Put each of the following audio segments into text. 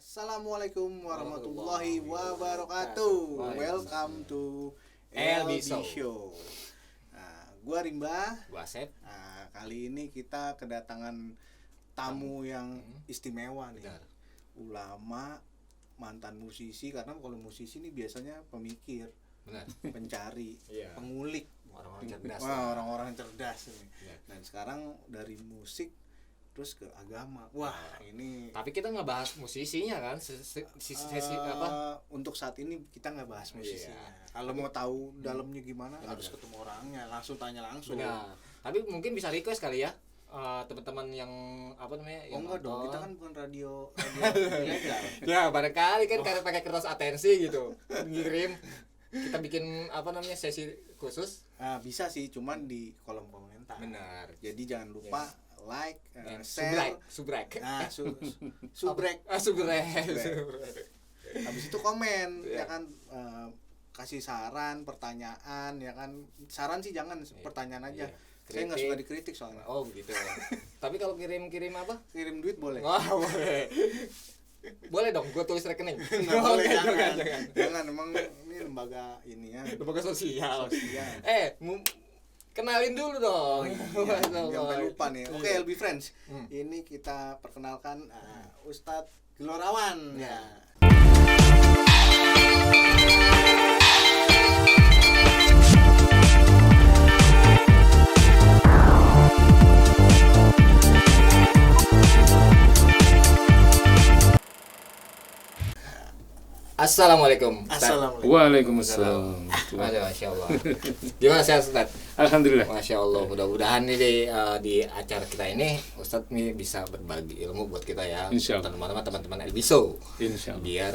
Assalamualaikum warahmatullahi wabarakatuh. Welcome to LB Show. Nah, gua Rimba. Gua Asep. Nah, kali ini kita kedatangan tamu yang istimewa nih. Benar. Ulama, mantan musisi, karena kalau musisi ini biasanya pemikir, Benar. pencari, Iya. pengulik, Orang-orang cerdas. orang-orang cerdas ini. Iya. Dan sekarang dari musik terus ke agama. Wah, ini Tapi kita nggak bahas musisinya kan, sesi apa? Untuk saat ini kita nggak bahas musisinya. Iya. Kalau mau tahu dalamnya gimana, harus ketemu orangnya, langsung tanya langsung. Benar. Tapi mungkin bisa request kali ya, teman-teman yang apa namanya? Oh yang enggak dong, nonton. kita kan bukan radio ilegal. Ya barangkali kan karena pakai kertas atensi gitu, ngirim. Kita bikin apa namanya sesi khusus. Nah, bisa sih, cuman di kolom komentar. Benar. Jadi jangan lupa like, Dan share, subrek. nah, subrek. Subrek. Habis itu komen, Iya. ya kan, kasih saran, pertanyaan, ya kan. Saran sih jangan, pertanyaan aja. Iya. Saya nggak Kritik. suka dikritik soalnya. Oh begitu. Tapi kalau kirim apa? Kirim duit boleh. Wah, boleh. Boleh dong, gue tulis rekening. Nggak boleh, Jangan. jangan, emang ini lembaga ini ya. Lembaga sosial. Sosial. Kenalin dulu dong. Jangan sampai lupa nih. Oke, Iya. LB Friends. Ini kita perkenalkan Ustadz Gelorawan ya. Assalamualaikum. Ustaz. Assalamualaikum. Waalaikumsalam. Masya Allah. Gimana sehat Ustaz? Alhamdulillah. Masya Allah. Mudah-mudahan nih di acara kita ini Ustaz nih bisa berbagi ilmu buat kita ya. Insya Allah. Teman-teman LB Show. Insya Allah. Biar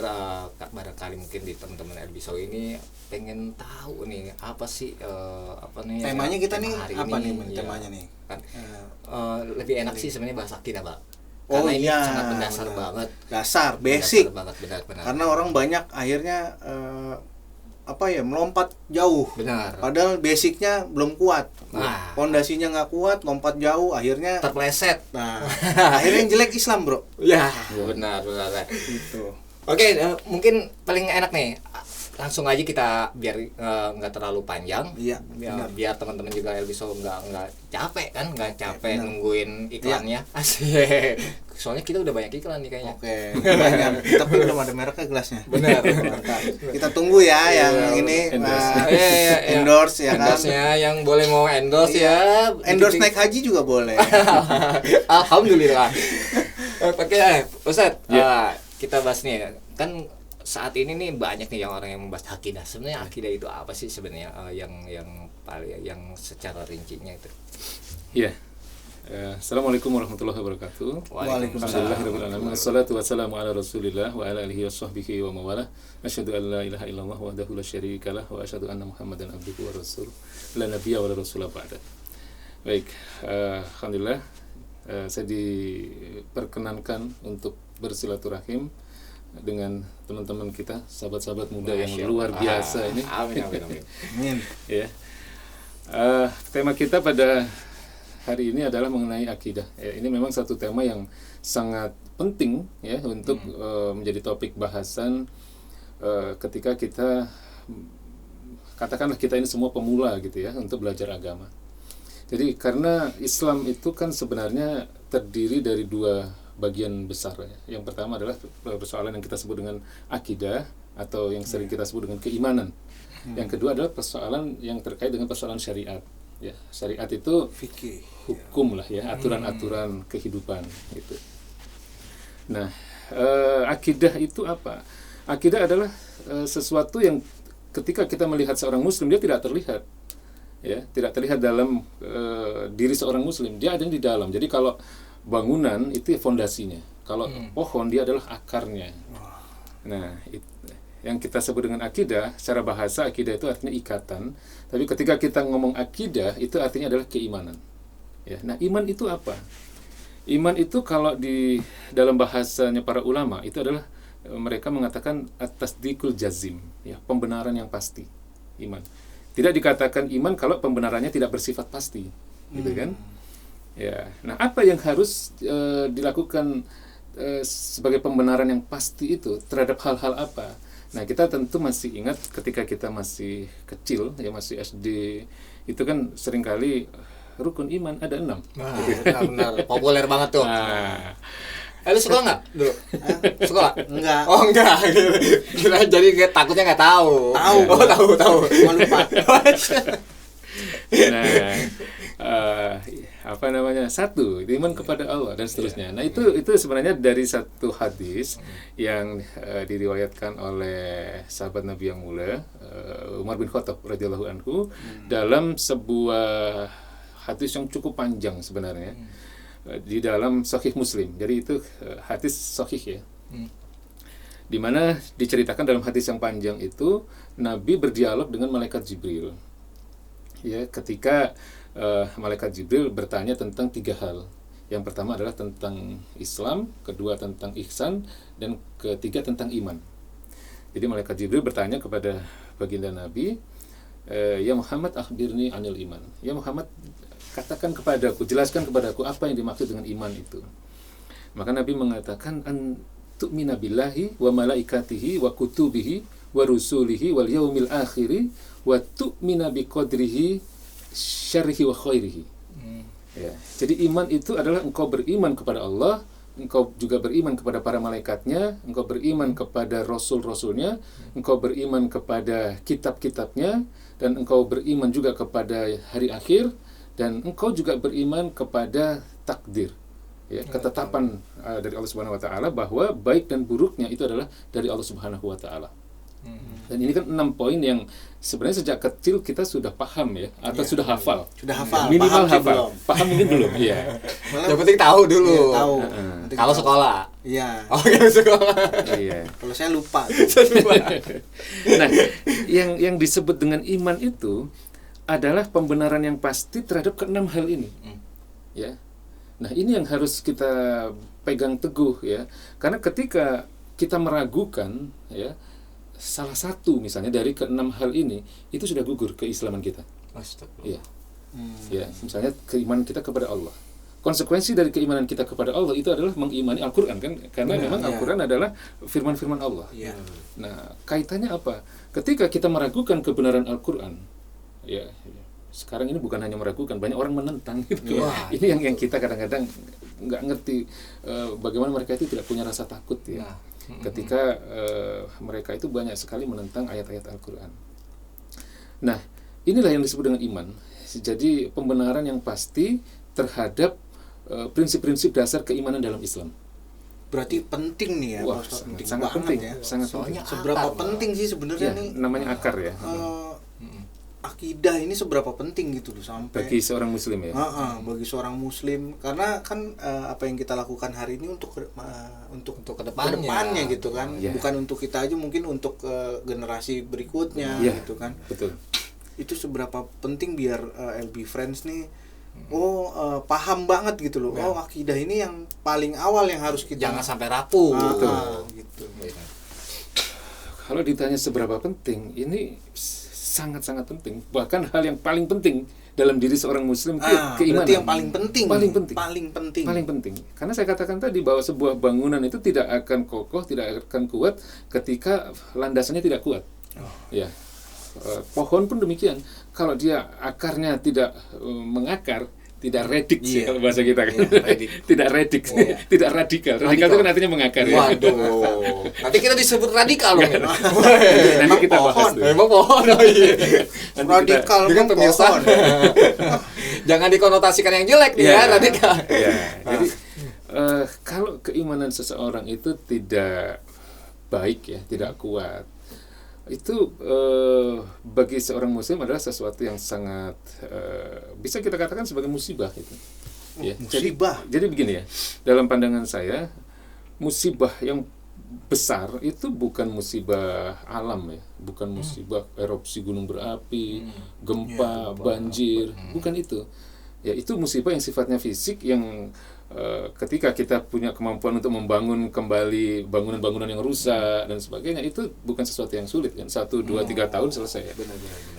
barangkali mungkin di teman-teman LB Show ini pengen tahu nih apa sih apa nih Temanya kita nih hari apa ini. nih Iya. temanya nih? Kan lebih enak sih sebenarnya bahas akidah, Pak. Oh Karena ini iya, sangat mendasar benar. banget. Dasar, basic. Mendasar banget, benar. Karena orang banyak akhirnya melompat jauh. Benar. Padahal basicnya belum kuat. Nah. Pondasinya nggak kuat, lompat jauh, akhirnya Terpleset. nah, akhirnya yang jelek Islam, Bro. Ya, benar. Gitu. Oke, mungkin paling enak nih. Langsung aja kita biar nggak terlalu panjang. Iya, Biar teman-teman juga LB Show nggak capek kan, nggak capek benar. nungguin iklannya. Asik. Soalnya kita udah banyak iklan nih kayaknya. Oke, banyak. Tapi belum ada mereknya gelasnya. Benar. Kita tunggu ya yang Iya, ini endorse. Iya. endorse ya kan. Endorse-nya yang boleh mau endorse ya. Endorse naik haji juga boleh. Alhamdulillah. Oke, Ustaz, Ya. kita bahas nih kan saat ini nih banyak nih orang yang membahas akidah. Sebenarnya akidah itu apa sih sebenarnya yang paling yang secara rincinya itu? Ya. Assalamualaikum warahmatullahi wabarakatuh. Waalaikumsalam. Alhamdulillahirabbil alamin. Wassalatu wassalamu ala Rasulillah wa ala alihi washabbihi wa mawalah. Asyhadu an la ilaha illallah wahdahu la syarikalah wa asyhadu anna Muhammadan abduhu wa rasuluh. La nabiyya wa la rasula ba'da. Baik, alhamdulillah saya diperkenankan untuk bersilaturahim dengan teman-teman kita, sahabat-sahabat muda yang Masya luar Allah. biasa ini. Amin. Amin. Ya. Tema kita pada hari ini adalah mengenai akidah. Ya, ini memang satu tema yang sangat penting ya untuk menjadi topik bahasan ketika kita katakanlah kita ini semua pemula gitu ya untuk belajar agama. Jadi karena Islam itu kan sebenarnya terdiri dari dua bagian besar ya. Yang pertama adalah persoalan yang kita sebut dengan akidah atau yang sering kita sebut dengan keimanan. Yang kedua adalah persoalan yang terkait dengan persoalan syariat. Ya, syariat itu Fikih. hukum lah ya, aturan-aturan kehidupan gitu. Nah, akidah itu apa? Akidah adalah sesuatu yang ketika kita melihat seorang muslim dia tidak terlihat. Ya, tidak terlihat dalam diri seorang muslim, dia ada di dalam. Jadi kalau bangunan itu fondasinya, kalau pohon dia adalah akarnya. Nah, yang kita sebut dengan akidah, secara bahasa akidah itu artinya ikatan. Tapi ketika kita ngomong akidah itu artinya adalah keimanan. Ya, nah iman itu apa? Iman itu kalau di dalam bahasanya para ulama itu adalah mereka mengatakan at-tasdiqul jazim, ya, pembenaran yang pasti. Iman. Tidak dikatakan iman kalau pembenarannya tidak bersifat pasti, gitu kan? Ya. Nah, apa yang harus dilakukan sebagai pembenaran yang pasti itu terhadap hal-hal apa? Nah, kita tentu masih ingat ketika kita masih kecil, ya masih SD, itu kan seringkali rukun iman ada 6. Nah, benar populer banget tuh. Nah, Lu sekolah nggak dulu? Sekolah? Enggak. Oh enggak. Kira jadi takutnya nggak tahu. Tahu. Oh tahu. Cuma lupa. nah, apa namanya? Satu, itu iman kepada Allah dan seterusnya. Nah, itu sebenarnya dari satu hadis yang diriwayatkan oleh sahabat Nabi yang mulia Umar bin Khattab radhiyallahu anhu dalam sebuah hadis yang cukup panjang sebenarnya. Di dalam Sahih Muslim. Jadi itu hadis sahih ya. Di mana diceritakan dalam hadis yang panjang itu Nabi berdialog dengan malaikat Jibril. Ya, ketika malaikat Jibril bertanya tentang 3 hal. Yang pertama adalah tentang Islam, kedua tentang ihsan, dan ketiga tentang iman. Jadi malaikat Jibril bertanya kepada baginda Nabi, ya Muhammad akhbirni anil iman. Ya Muhammad, katakan kepadaku, jelaskan kepadaku apa yang dimaksud dengan iman itu. Maka Nabi mengatakan an tu'mina billahi wa malaikatihi wa kutubihi wa rusulihi wal yaumil akhiri wa tu'mina biqadrihi syarrihi wa khairihi. Ya, jadi iman itu adalah engkau beriman kepada Allah, engkau juga beriman kepada para malaikatnya, engkau beriman kepada rasul-rasulnya, engkau beriman kepada kitab-kitabnya, dan engkau beriman juga kepada hari akhir, dan engkau juga beriman kepada takdir, ya, ketetapan dari Allah Subhanahu wa taala bahwa baik dan buruknya itu adalah dari Allah Subhanahu wa taala. Dan ini kan 6 poin yang sebenarnya sejak kecil kita sudah paham ya, atau sudah hafal. Sudah hafal. Minimal paham sih hafal. belum. Paham mungkin belum. Iya. Yang penting tahu dulu. Iya, tahu. Penting Kalau tahu. sekolah. Iya. Oh, kalau sekolah. Iya. Kalau saya lupa. Nah, yang disebut dengan iman itu adalah pembenaran yang pasti terhadap keenam hal ini. Ya. Nah, ini yang harus kita pegang teguh ya. Karena ketika kita meragukan ya salah satu misalnya dari keenam hal ini, itu sudah gugur keislaman kita. Iya. Ya, misalnya keimanan kita kepada Allah. Konsekuensi dari keimanan kita kepada Allah itu adalah mengimani Al-Qur'an kan? Karena memang Al-Qur'an adalah firman-firman Allah. Iya. Nah, kaitannya apa? Ketika kita meragukan kebenaran Al-Qur'an, ya, sekarang ini bukan hanya meragukan, banyak orang menentang gitu. Ini yang kita kadang-kadang nggak ngerti bagaimana mereka itu tidak punya rasa takut ya. Ketika mereka itu banyak sekali menentang ayat-ayat Al-Qur'an. Nah, inilah yang disebut dengan iman. Jadi pembenaran yang pasti terhadap prinsip-prinsip dasar keimanan dalam Islam. Berarti penting nih ya, Wah, Pak Ustadz. sangat banget penting ya. sangat penting. Seberapa penting sih sebenarnya Ya, nih namanya akar ya. Akidah ini seberapa penting gitu loh sampai Bagi seorang muslim ya. bagi seorang muslim, karena kan apa yang kita lakukan hari ini untuk kedepannya gitu kan, Ya. bukan untuk kita aja, mungkin untuk generasi berikutnya Ya, gitu kan. betul. Itu seberapa penting biar LB Friends nih paham banget gitu loh. Oh, akidah ini yang paling awal yang harus kita Jangan sampai rapuh. gitu. Kalau ditanya seberapa penting, ini sangat-sangat penting. Bahkan hal yang paling penting dalam diri seorang muslim itu keimanan. Berarti yang paling penting. Paling penting. Karena saya katakan tadi bahwa sebuah bangunan itu tidak akan kokoh, tidak akan kuat ketika landasannya tidak kuat. Ya. Pohon pun demikian. Kalau dia akarnya tidak mengakar, tidak redik sih kalau bahasa kita kan. Tidak redik, tidak radikal. Radikal itu kan artinya mengakar ya. Waduh. Nanti kita disebut radikal loh. Nanti kita bahas tuh. Memang pohon. Oh iya. Radikal Dengan kan pemirsa. pohon. Jangan dikonotasikan yang jelek nih ya, radikal. Ya. Jadi kalau keimanan seseorang itu tidak baik ya, tidak kuat, itu bagi seorang muslim adalah sesuatu yang sangat bisa kita katakan sebagai musibah itu. Ya. Musibah. Jadi begini ya, dalam pandangan saya musibah yang besar itu bukan musibah alam ya, bukan musibah erupsi gunung berapi, gempa, banjir, bukan itu. Ya, itu musibah yang sifatnya fisik yang ketika kita punya kemampuan untuk membangun kembali bangunan-bangunan yang rusak dan sebagainya, itu bukan sesuatu yang sulit kan, 1, 2, 3 tahun selesai ya.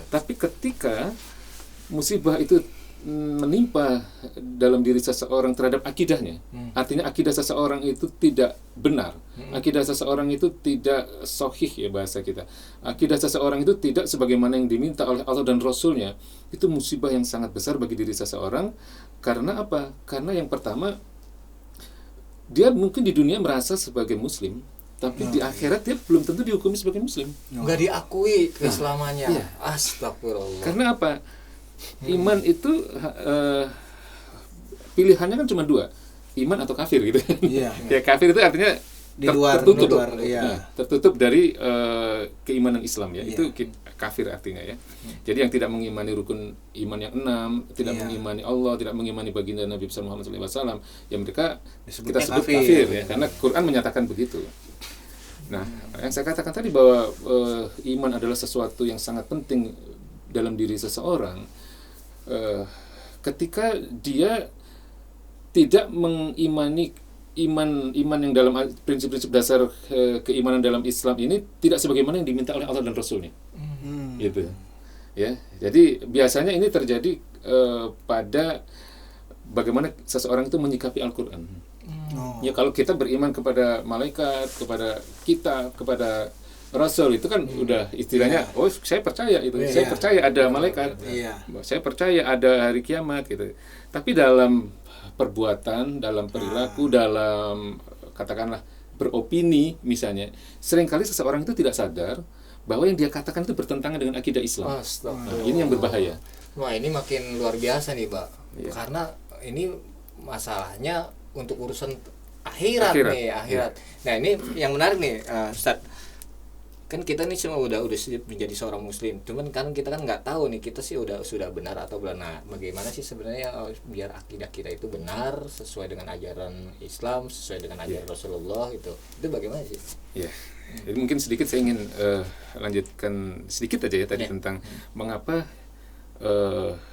Tapi ketika musibah itu menimpa dalam diri seseorang terhadap akidahnya. Artinya akidah seseorang itu tidak benar. Akidah seseorang itu tidak sahih ya bahasa kita. Akidah seseorang itu tidak sebagaimana yang diminta oleh Allah dan Rasulnya. Itu musibah yang sangat besar bagi diri seseorang. Karena apa? Karena yang pertama, dia mungkin di dunia merasa sebagai muslim, tapi di akhirat dia belum tentu dihukumi sebagai muslim. Nggak diakui keislamannya. Iya. Astagfirullah. Karena apa? Iman itu pilihannya kan cuma dua, iman atau kafir gitu. Iya. Ya kafir itu artinya Di luar, tertutup, iya. Nah, tertutup dari keimanan Islam ya. Iya. Itu kafir artinya ya. Jadi yang tidak mengimani rukun iman yang 6, tidak mengimani Allah, tidak mengimani baginda Nabi Muhammad SAW, ya mereka kita sebut kafir ya, karena Quran menyatakan begitu. Nah, yang saya katakan tadi bahwa iman adalah sesuatu yang sangat penting dalam diri seseorang. Ketika dia tidak mengimani iman yang dalam prinsip-prinsip dasar keimanan dalam Islam ini tidak sebagaimana yang diminta oleh Allah dan Rasulnya, gitu ya. Jadi biasanya ini terjadi pada bagaimana seseorang itu menyikapi Al-Quran. Ya kalau kita beriman kepada malaikat, kepada kitab, kepada Rasul itu kan udah istilahnya, oh saya percaya itu, saya percaya ada malaikat, saya percaya ada hari kiamat gitu. Tapi dalam perbuatan, dalam perilaku, dalam katakanlah beropini misalnya, seringkali seseorang itu tidak sadar bahwa yang dia katakan itu bertentangan dengan akidah Islam. Nah, ini yang berbahaya. Wah, ini makin luar biasa nih, Pak. Iya. Karena ini masalahnya untuk urusan akhirat. Iya. Nah, ini yang menarik nih, Ustaz. Kan kita nih semua udah menjadi seorang muslim, cuman kan kita kan nggak tahu nih kita sih sudah benar atau belum. Nah, bagaimana sih sebenarnya biar akidah kita itu benar sesuai dengan ajaran Islam, sesuai dengan ajaran Rasulullah itu bagaimana sih? Ya, jadi mungkin sedikit saya ingin lanjutkan sedikit aja ya tadi tentang mengapa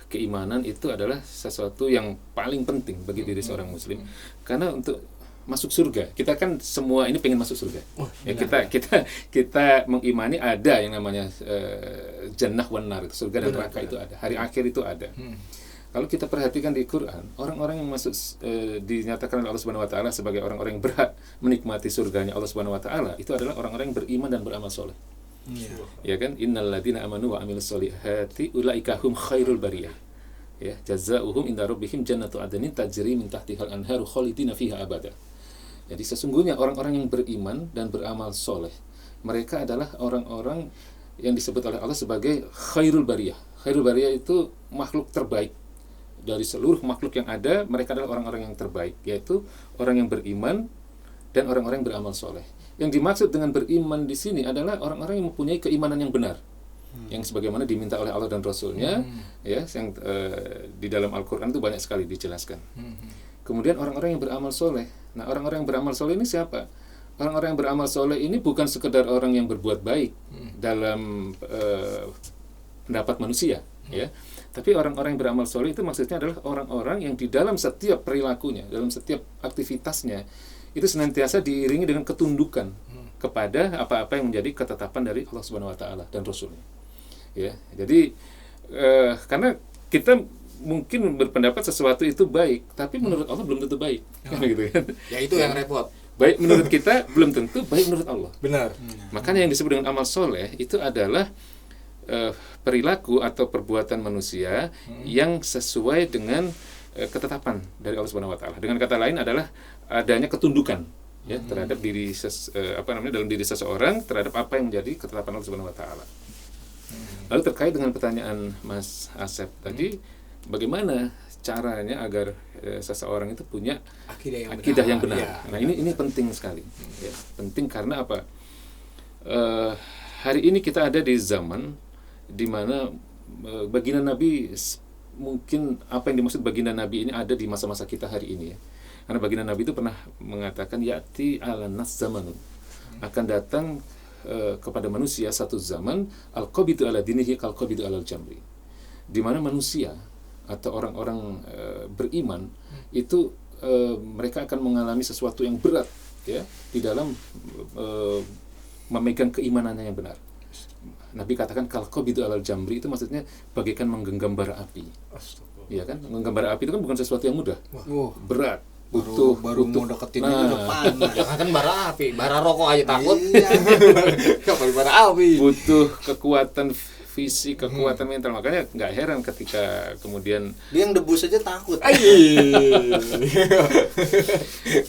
keimanan itu adalah sesuatu yang paling penting bagi diri seorang muslim. Karena untuk masuk surga, kita kan semua ini pengen masuk surga. Ya, kita mengimani ada yang namanya jannah wan nar, surga dan neraka itu ada, hari akhir itu ada. Kalau kita perhatikan di Quran, orang-orang yang masuk dinyatakan oleh Allah Subhanahu wa taala sebagai orang-orang yang berhak menikmati surganya Allah Subhanahu wa taala, itu adalah orang-orang yang beriman dan beramal soleh. Ya kan, innal ladzina amanu wa amilus solihati ulaika hum khairul bariyah. Ya, jazaohum inda rabbihim jannatu adnin tajri min tahtihal anharu khalidina fiha abada. Jadi sesungguhnya orang-orang yang beriman dan beramal soleh, mereka adalah orang-orang yang disebut oleh Allah sebagai khairul bariyah. Khairul bariyah itu makhluk terbaik dari seluruh makhluk yang ada. Mereka adalah orang-orang yang terbaik, yaitu orang yang beriman dan orang-orang yang beramal soleh. Yang dimaksud dengan beriman di sini adalah orang-orang yang mempunyai keimanan yang benar, yang sebagaimana diminta oleh Allah dan Rasulnya, ya, yang di dalam Al-Quran itu banyak sekali dijelaskan. Kemudian orang-orang yang beramal soleh. Nah, orang-orang yang beramal soleh ini siapa? Orang-orang yang beramal soleh ini bukan sekedar orang yang berbuat baik dalam pendapat manusia, ya. Tapi orang-orang yang beramal soleh itu maksudnya adalah orang-orang yang di dalam setiap perilakunya, dalam setiap aktivitasnya itu senantiasa diiringi dengan ketundukan kepada apa-apa yang menjadi ketetapan dari Allah Subhanahu wa taala dan Rasulnya. Ya. Jadi karena kita mungkin berpendapat sesuatu itu baik, tapi menurut Allah belum tentu baik, gitu kan? Ya itu yang repot. Baik menurut kita belum tentu baik menurut Allah. Benar. Makanya yang disebut dengan amal soleh itu adalah perilaku atau perbuatan manusia yang sesuai dengan ketetapan dari Allah Subhanahu wa taala. Dengan kata lain adalah adanya ketundukan ya terhadap diri dalam diri seseorang terhadap apa yang menjadi ketetapan Allah Subhanahu wa taala. Lalu terkait dengan pertanyaan Mas Asep tadi, bagaimana caranya agar seseorang itu punya akidah yang benar? Ya. Nah, ini penting sekali. Ya, penting karena apa? Hari ini kita ada di zaman di mana baginda Nabi, mungkin apa yang dimaksud baginda Nabi ini ada di masa-masa kita hari ini ya. Karena baginda Nabi itu pernah mengatakan ya'ti 'alan nas zamanun, akan datang kepada manusia satu zaman al-qabidu ala dinihi kal-qabidu alal jamri, di mana manusia atau orang-orang beriman itu mereka akan mengalami sesuatu yang berat ya di dalam memegang keimanannya yang benar. Nabi katakan kal-qabidu alal jamri itu maksudnya bagaikan menggenggam bara api. ya kan? Menggambar api itu kan bukan sesuatu yang mudah, Wah, berat, baru butuh mau deketin aja udah panas. Jangan kan bara api, bara rokok aja takut. Iya. Kapan bara api? butuh kekuatan fisik, kekuatan mental. Makanya nggak heran ketika kemudian Dia yang debus aja takut.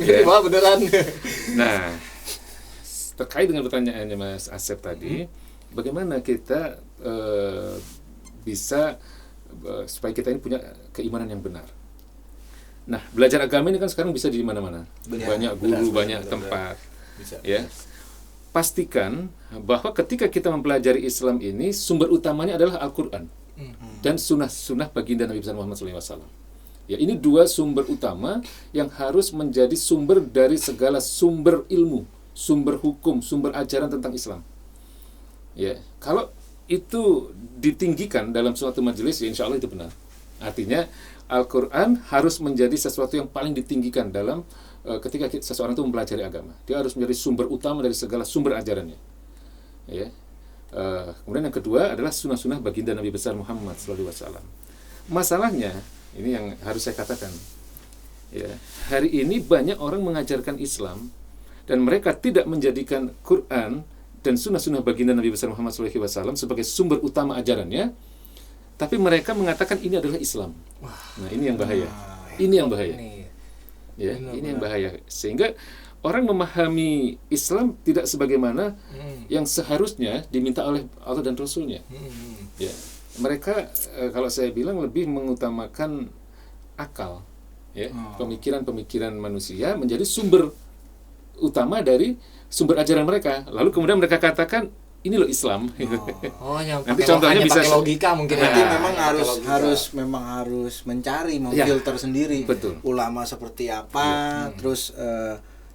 Ini mah beneran. nah, terkait dengan pertanyaannya Mas Asep tadi, bagaimana kita bisa supaya kita ini punya keimanan yang benar. Nah, belajar agama ini kan sekarang bisa di mana-mana, banyak guru, banyak tempat, Bisa. ya. Pastikan bahwa ketika kita mempelajari Islam ini, sumber utamanya adalah Al-Quran dan sunnah baginda Nabi besar Muhammad SAW. Ya, ini dua sumber utama yang harus menjadi sumber dari segala sumber ilmu, sumber hukum, sumber ajaran tentang Islam. Ya, kalau itu ditinggikan dalam suatu majelis, ya insya Allah itu benar. Artinya Al-Quran harus menjadi sesuatu yang paling ditinggikan dalam ketika seseorang itu mempelajari agama. Dia harus menjadi sumber utama dari segala sumber ajarannya. Ya. Kemudian yang kedua adalah sunnah-sunnah baginda Nabi besar Muhammad SAW. Masalahnya, ini yang harus saya katakan. Ya, hari ini banyak orang mengajarkan Islam dan mereka tidak menjadikan Quran dan sunnah-sunnah baginda Nabi besar Muhammad SAW sebagai sumber utama ajarannya, tapi mereka mengatakan ini adalah Islam. Nah, ini yang bahaya. Ini yang bahaya. Ya, ini yang bahaya. Sehingga orang memahami Islam tidak sebagaimana yang seharusnya diminta oleh Allah dan Rasulnya. Ya, mereka kalau saya bilang lebih mengutamakan akal, ya, pemikiran-pemikiran manusia menjadi sumber utama dari sumber ajaran mereka. Lalu kemudian mereka katakan ini loh Islam. Yang nanti contohnya bisa pakai logika mungkin. Berarti ya. memang Pakai harus mencari, Ya, memfilter sendiri. betul. Ulama seperti apa, terus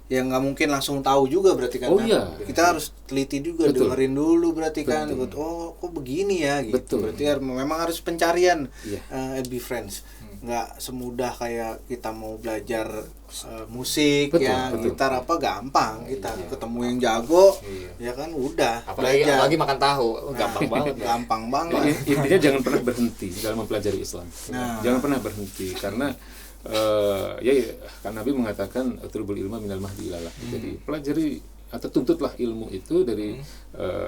ya nggak mungkin langsung tahu juga berarti kan. Oh, Nah, iya. kita harus teliti juga, Betul. dengerin dulu berarti kan. Betul. Oh, kok begini ya gitu. Betul. Berarti memang harus pencarian. Iya. LB Friends. Nggak semudah kayak kita mau belajar musik, Betul, ya betul. gitar apa gampang kita ketemu yang jago, Iya. ya kan udah apalagi makan tahu, gampang banget. gampang banget. Intinya jangan pernah berhenti dalam mempelajari Islam. Nah. Jangan pernah berhenti karena kan Nabi mengatakan utlubul ilma minal mahdi ilalah. Jadi pelajari atau tuntutlah ilmu itu dari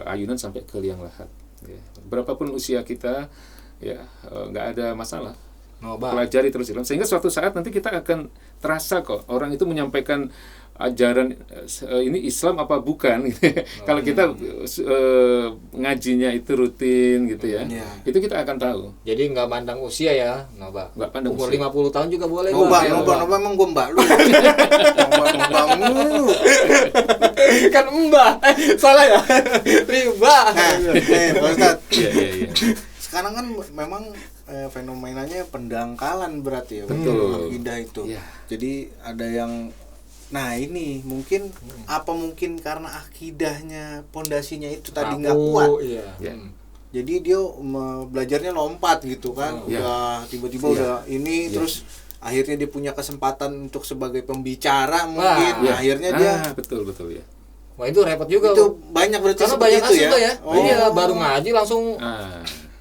ayunan sampai ke liang lahat. Ya. Berapapun usia kita, ya nggak ada masalah. Pelajari terus Islam sehingga suatu saat nanti kita akan terasa kok orang itu menyampaikan ajaran ini Islam apa bukan gitu. Kalau kita ngajinya itu rutin gitu ya, itu kita akan tahu. Jadi nggak mandang usia ya, Nggak pandang umur usia. 50 tahun juga boleh. Noba emang gue mbak lu. Noba mulu. Kan mbak, salah ya. Riba. Pak Ustadz. Iya. Sekarang kan memang fenomenanya pendangkalan berarti ya. Betul. Akidah itu. Iya. Jadi ada yang ini mungkin mungkin karena akidahnya, pondasinya itu tadi nggak kuat. Iya. Ya. Jadi dia belajarnya lompat gitu kan. Udah tiba-tiba udah ini terus akhirnya dia punya kesempatan untuk sebagai pembicara mungkin. Wah, akhirnya dia betul ya. Wah itu repot juga. itu banyak berarti karena seperti banyak itu kasus tuh ya. Oh. Iya baru ngaji langsung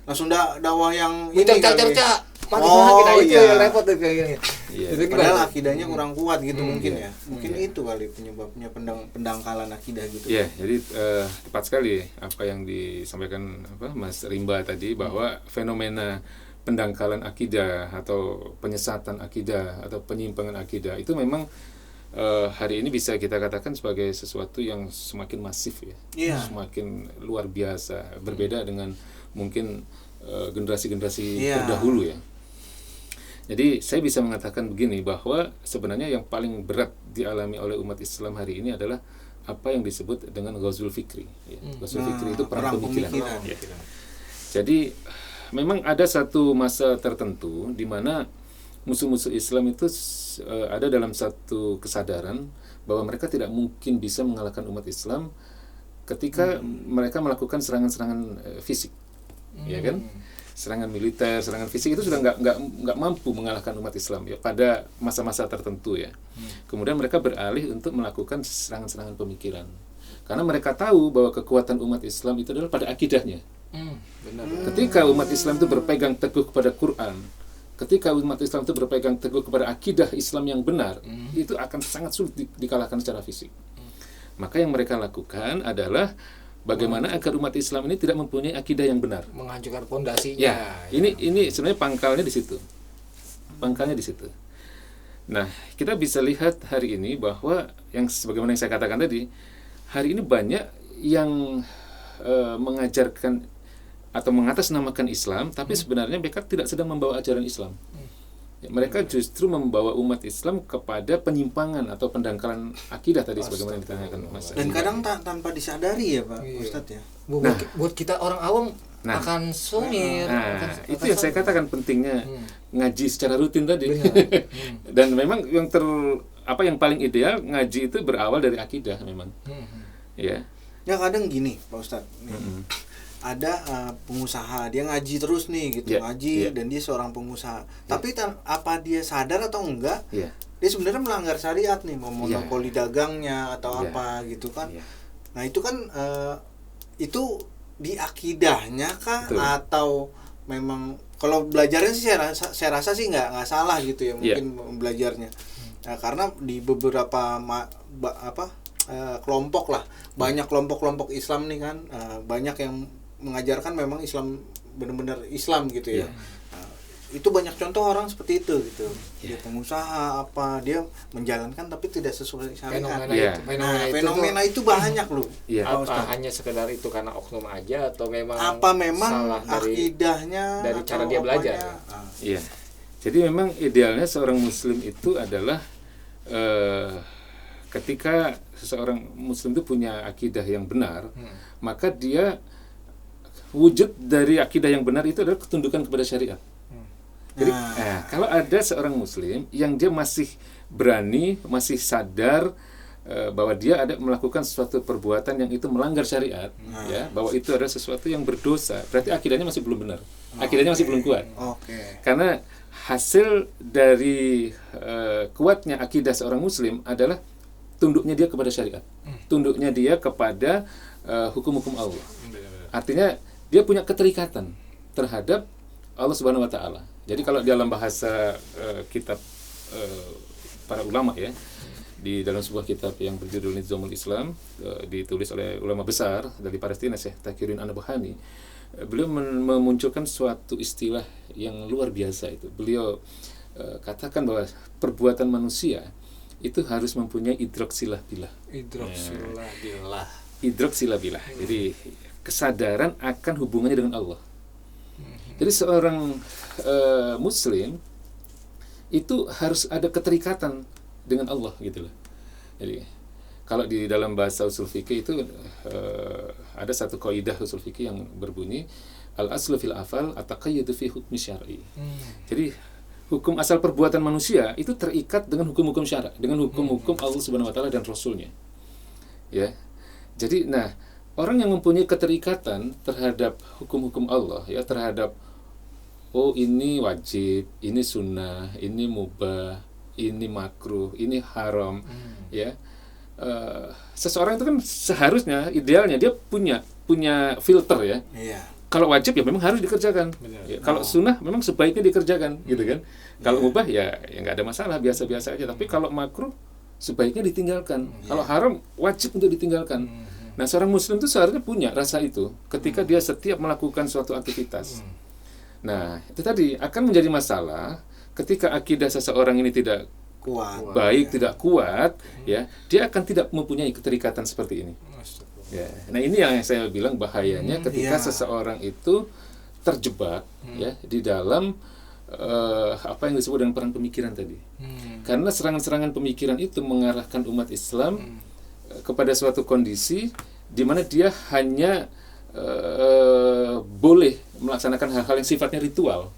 Langsung dakwah yang minta ini kali. cerca. Oh, Itu iya. yang repot tuh kayak gini. Iya. Itu Padahal gimana? akidahnya kurang kuat gitu mungkin ya. Mungkin Iya. itu kali penyebabnya pendangkalan akidah gitu. Ya, jadi tepat sekali apa yang disampaikan Mas Rimba tadi bahwa fenomena pendangkalan akidah atau penyesatan akidah atau penyimpangan akidah itu memang hari ini bisa kita katakan sebagai sesuatu yang semakin masif ya, semakin luar biasa, berbeda dengan mungkin generasi-generasi terdahulu ya. Jadi saya bisa mengatakan begini bahwa sebenarnya yang paling berat dialami oleh umat Islam hari ini adalah apa yang disebut dengan ghazul fikri. Ya. Ghazul fikri itu perang pemikiran. Ya. Jadi memang ada satu masa tertentu di mana musuh-musuh Islam itu ada dalam satu kesadaran bahwa mereka tidak mungkin bisa mengalahkan umat Islam ketika mereka melakukan serangan-serangan fisik, ya kan? Serangan militer, serangan fisik itu sudah nggak mampu mengalahkan umat Islam ya pada masa-masa tertentu ya. Kemudian mereka beralih untuk melakukan serangan-serangan pemikiran karena mereka tahu bahwa kekuatan umat Islam itu adalah pada akidahnya. Benar. Ketika umat Islam itu berpegang teguh kepada Quran ketika umat Islam itu berpegang teguh kepada akidah Islam yang benar, itu akan sangat sulit dikalahkan secara fisik. Maka yang mereka lakukan adalah bagaimana agar umat Islam ini tidak mempunyai akidah yang benar, menghancurkan pondasinya. Ya, ini sebenarnya pangkalnya di situ. Pangkalnya di situ. Nah, kita bisa lihat hari ini bahwa yang sebagaimana yang saya katakan tadi, hari ini banyak yang mengajarkan atau mengatasnamakan Islam, tapi sebenarnya mereka tidak sedang membawa ajaran Islam. Ya, mereka justru membawa umat Islam kepada penyimpangan atau pendangkalan akidah tadi sebagaimana yang ditanyakan Mas. Dan kadang tanpa disadari ya Pak Ustadz ya. Buat kita orang awam akan sumir. Itu yang saya katakan pentingnya ngaji secara rutin tadi. Dan memang yang paling ideal ngaji itu berawal dari akidah memang. Ya. Ya kadang gini Pak Ustadz. Ada pengusaha, dia ngaji terus nih gitu, ngaji dan dia seorang pengusaha. Tapi apa dia sadar atau enggak? Dia sebenarnya melanggar syariat nih, memonopoli dagangnya atau apa gitu kan. Nah, itu kan itu di akidahnya kah? Betul. Atau memang kalau belajarnya sih saya rasa sih nggak salah gitu ya mungkin belajarnya. Nah, karena di beberapa kelompok lah, banyak kelompok-kelompok Islam nih kan, banyak yang mengajarkan memang Islam benar-benar Islam gitu ya. Itu banyak contoh orang seperti itu gitu. Dia pengusaha dia menjalankan tapi tidak sesuai syariat. Fenomena itu banyak loh. Apa hanya sekedar itu karena oknum aja atau memang salah akidahnya dari cara dia belajar? Iya. Jadi memang idealnya seorang muslim itu adalah ketika seseorang muslim itu punya akidah yang benar, maka dia wujud dari akidah yang benar itu adalah ketundukan kepada syariat. Jadi kalau ada seorang muslim yang dia masih berani, masih sadar bahwa dia ada melakukan suatu perbuatan yang itu melanggar syariat, ya, bahwa itu adalah sesuatu yang berdosa, berarti akidahnya masih belum benar. Akidahnya masih belum kuat. Karena hasil dari kuatnya akidah seorang muslim adalah tunduknya dia kepada syariat. Tunduknya dia kepada hukum-hukum Allah. Artinya dia punya keterikatan terhadap Allah Subhanahu wa taala. Jadi kalau dalam bahasa kitab para ulama ya, di dalam sebuah kitab yang berjudul Nizamul Islam, ditulis oleh ulama besar dari Palestina, Syekh Taqiyuddin An-Nabhani, beliau memunculkan suatu istilah yang luar biasa itu. Beliau katakan bahwa perbuatan manusia itu harus mempunyai idrak silah bilah. Idrak silah bilah. Jadi kesadaran akan hubungannya dengan Allah. Jadi seorang muslim itu harus ada keterikatan dengan Allah gitu loh. Jadi kalau di dalam bahasa usul fikih itu ada satu kaidah usul fikih yang berbunyi al-aslu fil afal at-taqayyud fi hukmi syar'i. Jadi hukum asal perbuatan manusia itu terikat dengan hukum-hukum syara, dengan hukum-hukum Allah Subhanahu wa taala dan Rasulnya. Ya. Jadi orang yang mempunyai keterikatan terhadap hukum-hukum Allah, ya, terhadap ini wajib, ini sunnah, ini mubah, ini makruh, ini haram, ya. Seseorang itu kan seharusnya idealnya dia punya filter ya. Kalau wajib ya memang harus dikerjakan. Ya, kalau sunnah memang sebaiknya dikerjakan, gitu kan. Kalau mubah ya nggak ada masalah, biasa-biasa aja. Tapi kalau makruh sebaiknya ditinggalkan. Kalau haram wajib untuk ditinggalkan. Nah, seorang muslim itu seharusnya punya rasa itu ketika dia setiap melakukan suatu aktivitas. Nah, itu tadi akan menjadi masalah ketika akidah seseorang ini tidak baik, tidak kuat, ya, dia akan tidak mempunyai keterikatan seperti ini. Ya. Nah, ini yang saya bilang bahayanya ketika seseorang itu terjebak ya di dalam apa yang disebut dengan perang pemikiran tadi. Karena serangan-serangan pemikiran itu mengarahkan umat Islam kepada suatu kondisi di mana dia hanya boleh melaksanakan hal-hal yang sifatnya ritual,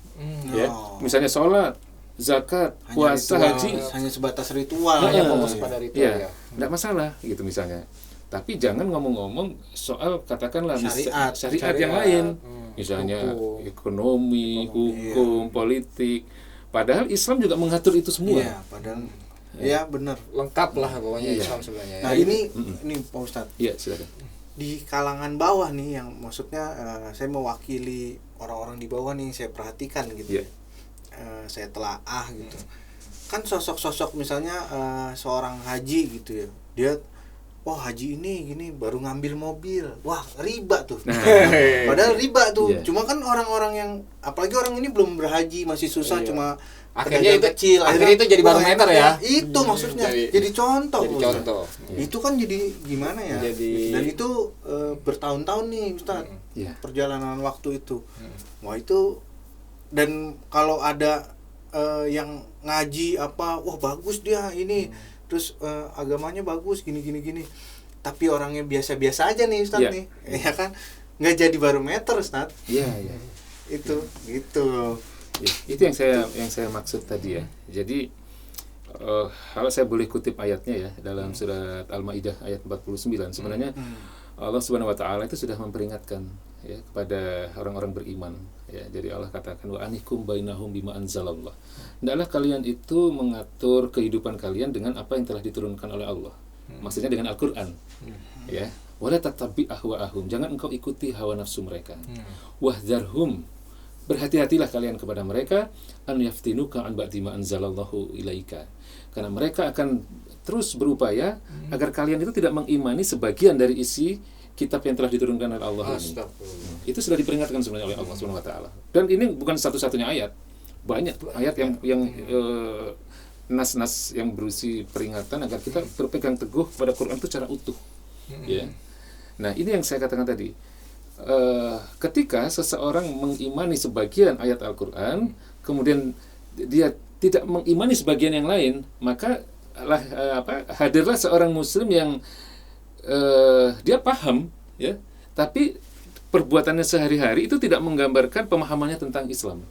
ya, misalnya sholat, zakat, puasa, haji, hanya sebatas ritual, fokus pada ritual, tidak masalah, gitu misalnya. Tapi jangan ngomong-ngomong soal katakanlah syariat yang lain, misalnya ekonomi, hukum, politik. Padahal Islam juga mengatur itu semua. Padahal benar, lengkap lah pokoknya Islam sebenarnya. Nah, ini Pak Ustadz. Iya, silakan. Di kalangan bawah nih, yang maksudnya saya mewakili orang-orang di bawah nih, saya perhatikan gitu. saya telaah gitu. Kan sosok-sosok misalnya seorang haji gitu ya, dia wah haji ini gini baru ngambil mobil, wah riba tuh. Padahal riba tuh. Cuma kan orang-orang yang apalagi orang ini belum berhaji masih susah, cuma akhirnya itu kecil, akhirnya itu jadi barometer ya. Itu maksudnya jadi contoh. Jadi contoh. Itu kan jadi gimana ya? Dan itu bertahun-tahun nih Ustaz. Perjalanan waktu itu. Wah itu, dan kalau ada yang ngaji apa, wah bagus dia ini, terus agamanya bagus gini, tapi orangnya biasa-biasa aja nih Ustaz nih, ya kan nggak jadi barometer Ustaz. Itu gitu. Itu yang saya maksud tadi ya. Jadi kalau saya boleh kutip ayatnya ya dalam surat Al-Maidah ayat 49, sebenarnya Allah Subhanahu wa taala itu sudah memperingatkan ya kepada orang-orang beriman ya. Jadi Allah katakan wa anikum bainahum bima anzalallah. Hendaklah kalian itu mengatur kehidupan kalian dengan apa yang telah diturunkan oleh Allah. Maksudnya dengan Al-Qur'an. Ya. Wala tattabi ahwa'ahum. Jangan engkau ikuti hawa nafsu mereka. Wahdharhum. Berhati-hatilah kalian kepada mereka an yaftinuka an ba'di ma anzalallahu ilaika. Karena mereka akan terus berupaya agar kalian itu tidak mengimani sebagian dari isi kitab yang telah diturunkan oleh Allah ini. Itu sudah diperingatkan sebenarnya oleh Allah Subhanahu wa taala. Dan ini bukan satu-satunya ayat. Banyak ayat yang nas-nas yang berisi peringatan agar kita berpegang teguh pada Quran itu secara utuh. Ya. Nah, ini yang saya katakan tadi. Ketika seseorang mengimani sebagian ayat Al-Quran, kemudian dia tidak mengimani sebagian yang lain, maka hadirlah seorang Muslim yang dia paham, ya, tapi perbuatannya sehari-hari itu tidak menggambarkan pemahamannya tentang Islam.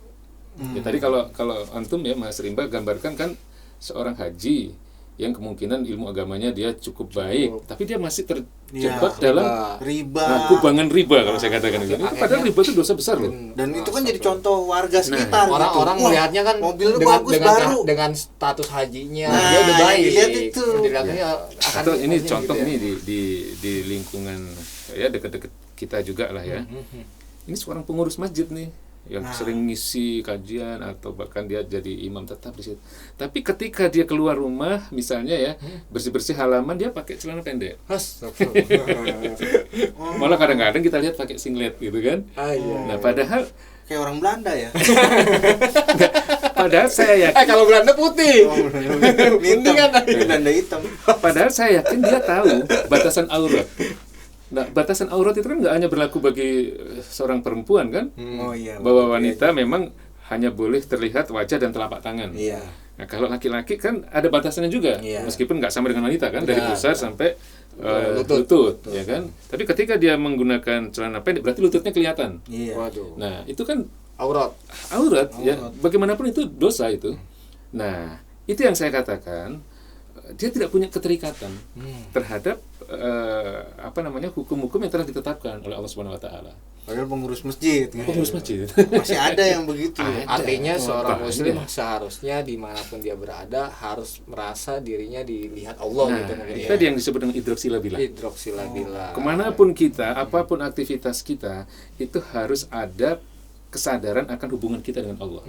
Ya, tadi kalau antum ya Mas Rimba gambarkan kan seorang haji yang kemungkinan ilmu agamanya dia cukup baik, tapi dia masih terjebak dalam riba, kubangan riba kalau saya katakan itu. Padahal riba itu dosa besar loh. Dan itu kan jadi contoh warga sekitar. Orang-orang melihatnya kan mobilnya bagus baru dengan status hajinya dia udah baik. Lihat itu. Atau ini contoh gitu, ini di lingkungan ya dekat-dekat kita juga lah ya. Ini seorang pengurus masjid nih yang sering ngisi kajian atau bahkan dia jadi imam tetap di situ. Tapi ketika dia keluar rumah misalnya ya, bersih-bersih halaman dia pakai celana pendek. Malah kadang-kadang kita lihat pakai singlet gitu kan. Nah, padahal kayak orang Belanda ya. Padahal saya yakin kalau Belanda putih. Belanda hitam. Padahal saya yakin dia tahu batasan aurat. Nah, batasan aurat itu kan nggak hanya berlaku bagi seorang perempuan kan, bahwa wanita memang hanya boleh terlihat wajah dan telapak tangan. Nah, kalau laki-laki kan ada batasannya juga, meskipun nggak sama dengan wanita kan, dari pusar sampai lutut, ya kan. Tapi ketika dia menggunakan celana pendek, berarti lututnya kelihatan. Nah, itu kan aurat, ya. Bagaimanapun itu dosa itu. Nah, itu yang saya katakan. Dia tidak punya keterikatan terhadap hukum-hukum yang telah ditetapkan oleh Allah Subhanahu wa taala. Padahal pengurus masjid. Pengurus masjid. Masih ada yang begitu. Artinya seorang muslim seharusnya dimanapun dia berada harus merasa dirinya dilihat Allah gitu. Tadi yang disebut dengan idroksila bila. Kemanapun kita, apapun aktivitas kita, itu harus ada kesadaran akan hubungan kita dengan Allah.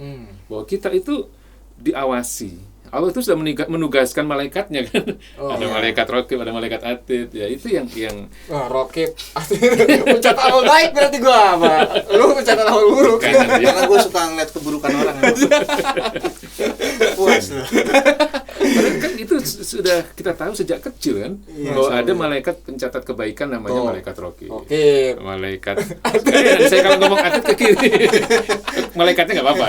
Bahwa kita itu diawasi. Allah itu sudah menugaskan malaikatnya kan. Ada malaikat raqib, ada malaikat atid. Ya itu yang raqib. Mencatat amal baik berarti gua apa? Lu mencatat amal buruk. Karena gua suka ngeliat keburukan orang. Puas loh. Padahal kan itu sudah kita tahu sejak kecil kan, bahwa ada malaikat pencatat kebaikan namanya malaikat raqib. Malaikat. Saya kalau ngomong atid ke kiri. Malaikatnya enggak apa-apa.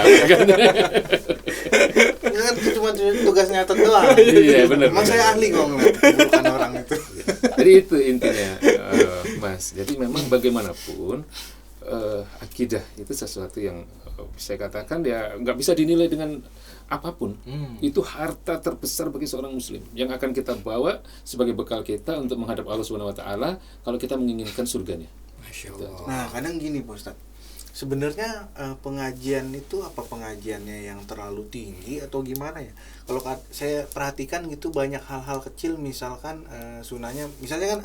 Kan cuma tugas nyatet doang. Iya benar. Emang saya ahli ngomong keburukan orang itu. Jadi itu intinya, Mas. Jadi memang bagaimanapun akidah itu sesuatu yang saya katakan ya nggak bisa dinilai dengan apapun. Itu harta terbesar bagi seorang muslim yang akan kita bawa sebagai bekal kita untuk menghadap Allah Subhanahu wa taala kalau kita menginginkan surganya. Masya Allah. Nah, kadang gini, Pak Ustadz. Sebenarnya pengajian itu apa pengajiannya yang terlalu tinggi atau gimana ya? Kalau saya perhatikan gitu banyak hal-hal kecil, misalkan sunahnya, misalnya kan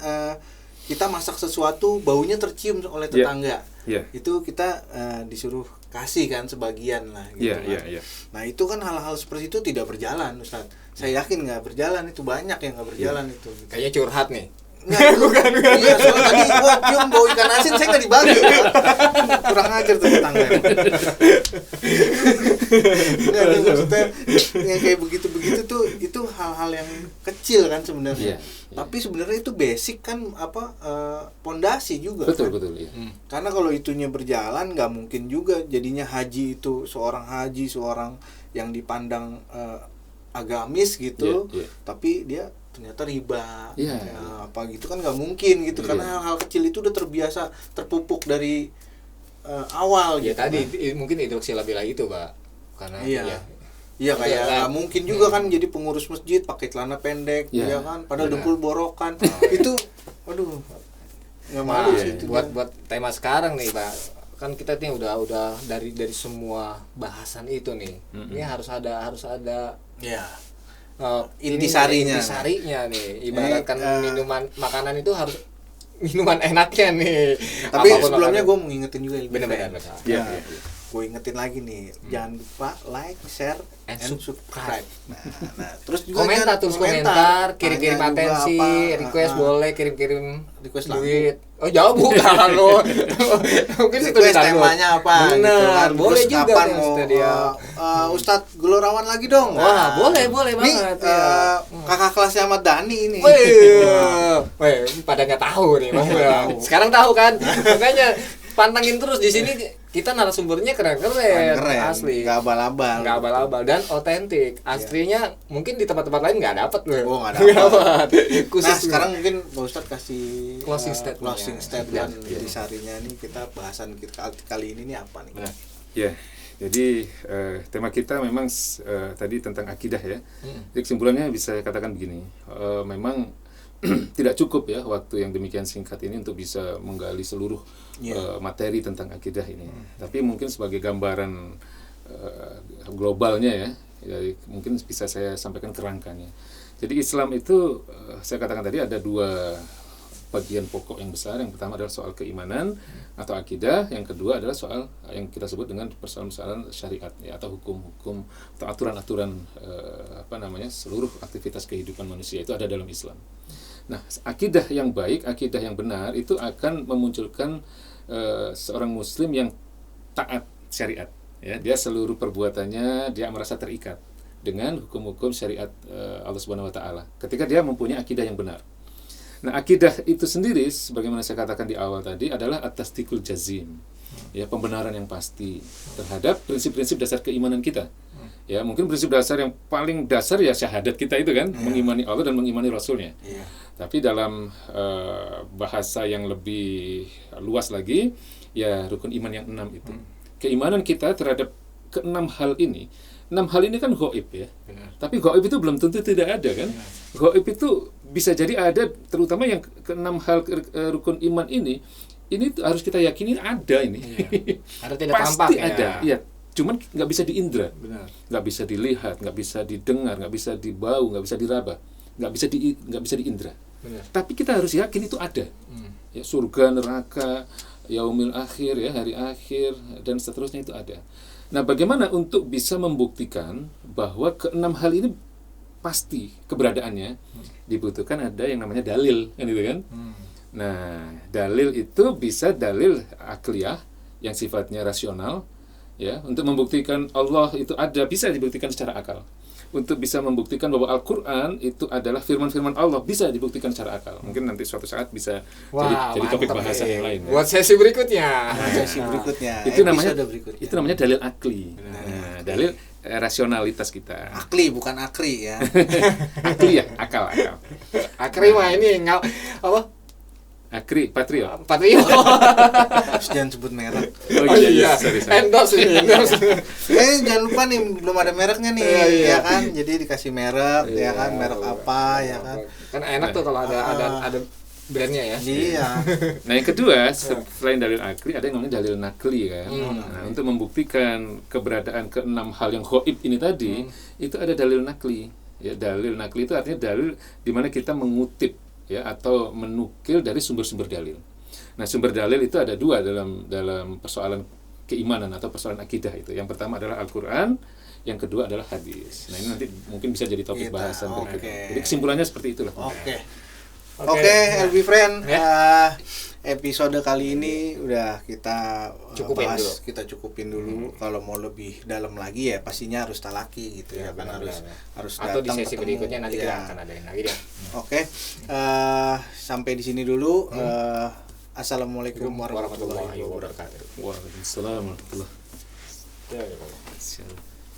kita masak sesuatu baunya tercium oleh tetangga. Itu kita disuruh kasih kan sebagian lah gitu kan. Nah itu kan hal-hal seperti itu tidak berjalan, Ustaz. Saya yakin nggak berjalan, itu banyak yang nggak berjalan itu. Kayaknya curhat nih. Nggak, bukan. Iya, soalnya tadi gua cium bau ikan asin, saya nggak dibagi. Kurang ajar tuh tetangga. Nggak, itu maksudnya yang kayak begitu-begitu tuh, itu hal-hal yang kecil kan sebenarnya. Tapi sebenarnya itu basic kan, pondasi juga. Betul. Karena kalau itunya berjalan, nggak mungkin juga jadinya haji itu seorang yang dipandang agamis gitu, tapi dia ternyata riba, apa gitu kan nggak mungkin gitu, karena hal-hal kecil itu udah terbiasa terpupuk dari awal gitu. Tadi mungkin instruksi labila itu, Pak, karena kayak nggak mungkin juga kan jadi pengurus masjid pakai celana pendek, ya kan, padahal dengkul borokan, itu, aduh, nggak malu sih itu. Buat tema sekarang nih, Pak, kan kita nih udah dari semua bahasan itu nih, ini harus ada intisarinya nih, ibaratkan minuman makanan itu harus minuman enaknya nih. Tapi sebelumnya gue mau ngingetin juga benar. Gue ingetin lagi nih, jangan lupa like, share, and subscribe. Nah, terus juga komentar, kirim-kirim atensi, request boleh kirim request duit. Oh jauh bukan lo. Mungkin request temanya apa? Bener, gitu kan. boleh terus juga kapan mau Ustadz Gelorawan lagi dong? Wah, boleh banget. Kakak kelasnya Ahmad Dhani ini. Weh, pada nggak tahu nih, sekarang tahu kan? Makanya pantangin terus di sini, kita narasumbernya keren, asli, nggak abal-abal dan otentik. Aslinya mungkin di tempat-tempat lain nggak dapet loh. Nggak dapet. Khusus nah sekarang mungkin Pak Ustadz kasih closing statement di sarinya nih, kita bahasan kita kali ini nih apa nih? Jadi tema kita memang tadi tentang akidah ya. Jadi kesimpulannya bisa katakan begini, memang tidak cukup ya waktu yang demikian singkat ini untuk bisa menggali seluruh materi tentang akidah ini. Tapi mungkin sebagai gambaran globalnya ya, mungkin bisa saya sampaikan kerangkanya. Jadi Islam itu saya katakan tadi ada dua bagian pokok yang besar. Yang pertama adalah soal keimanan atau akidah, yang kedua adalah soal yang kita sebut dengan persoalan-persoalan syariat ya, atau hukum-hukum atau aturan-aturan seluruh aktivitas kehidupan manusia itu ada dalam Islam. Nah, akidah yang baik, akidah yang benar itu akan memunculkan seorang muslim yang taat syariat ya. Dia seluruh perbuatannya dia merasa terikat dengan hukum-hukum syariat Allah Subhanahu wa taala ketika dia mempunyai akidah yang benar. Nah, akidah itu sendiri sebagaimana saya katakan di awal tadi adalah at-tasdiqul jazim. Ya, pembenaran yang pasti terhadap prinsip-prinsip dasar keimanan kita. Ya, mungkin prinsip dasar yang paling dasar ya syahadat kita itu kan, mengimani Allah dan mengimani Rasulnya. Tapi dalam bahasa yang lebih luas lagi, ya rukun iman yang 6 itu. Keimanan kita terhadap ke-6 hal ini. 6 hal ini kan ghaib ya. Tapi ghaib itu belum tentu tidak ada kan. Ghaib itu bisa jadi ada, terutama yang ke-6 hal rukun iman ini harus kita yakini ada ini. Ada tidak pasti tampak ada. Ya. Cuman nggak bisa diindra, nggak bisa dilihat, nggak bisa didengar, nggak bisa dibau, nggak bisa diraba, nggak bisa diindra. Tapi kita harus yakin itu ada. Ya, surga, neraka, yaumil akhir ya, hari akhir dan seterusnya itu ada. Nah, bagaimana untuk bisa membuktikan bahwa ke-6 hal ini pasti keberadaannya? Dibutuhkan ada yang namanya dalil, kan itu kan? Nah, dalil itu bisa dalil akliyah yang sifatnya rasional. Ya, untuk membuktikan Allah itu ada, bisa dibuktikan secara akal. Untuk bisa membuktikan bahwa Al-Quran itu adalah firman-firman Allah, bisa dibuktikan secara akal. Mungkin nanti suatu saat bisa jadi topik bahasan yang lain. Ya. Buat sesi berikutnya. Itu namanya dalil akli. Nah, dalil rasionalitas kita. Akli bukan akri ya. Akli ya, akal. Akri mah ini apa? Akri, Patrio. Jangan sebut merek. Oh iya. Sorry. Endorse. Jangan lupa nih, belum ada mereknya nih, ya kan? Jadi dikasih merek, ya kan? Merek apa, ya kan? Kan enak tuh kalau ada brandnya ya. Iya. Nah, yang kedua, selain dalil akli, ada yang namanya dalil nakli kan. Nah, untuk membuktikan keberadaan ke-6 hal yang ghaib ini tadi, itu ada dalil nakli. Ya, dalil nakli itu artinya dalil di mana kita mengutip ya, atau menukil dari sumber-sumber dalil. Nah, sumber dalil itu ada dua dalam persoalan keimanan atau persoalan akidah itu. Yang pertama adalah Al-Qur'an, yang kedua adalah hadis. Nah, ini nanti mungkin bisa jadi topik bahasan berikutnya. Jadi kesimpulannya seperti itulah. Oke, LB Friend, episode kali ini udah kita cukupin dulu. Kalau mau lebih dalam lagi ya pastinya harus talaki gitu ya, kan harus atau di datang sesi ketemu. berikutnya nanti kita akan adain lagi deh. Oke, sampai di sini dulu. Assalamualaikum warahmatullahi wabarakatuh. Waalaikumsalam warahmatullahi wabarakatuh.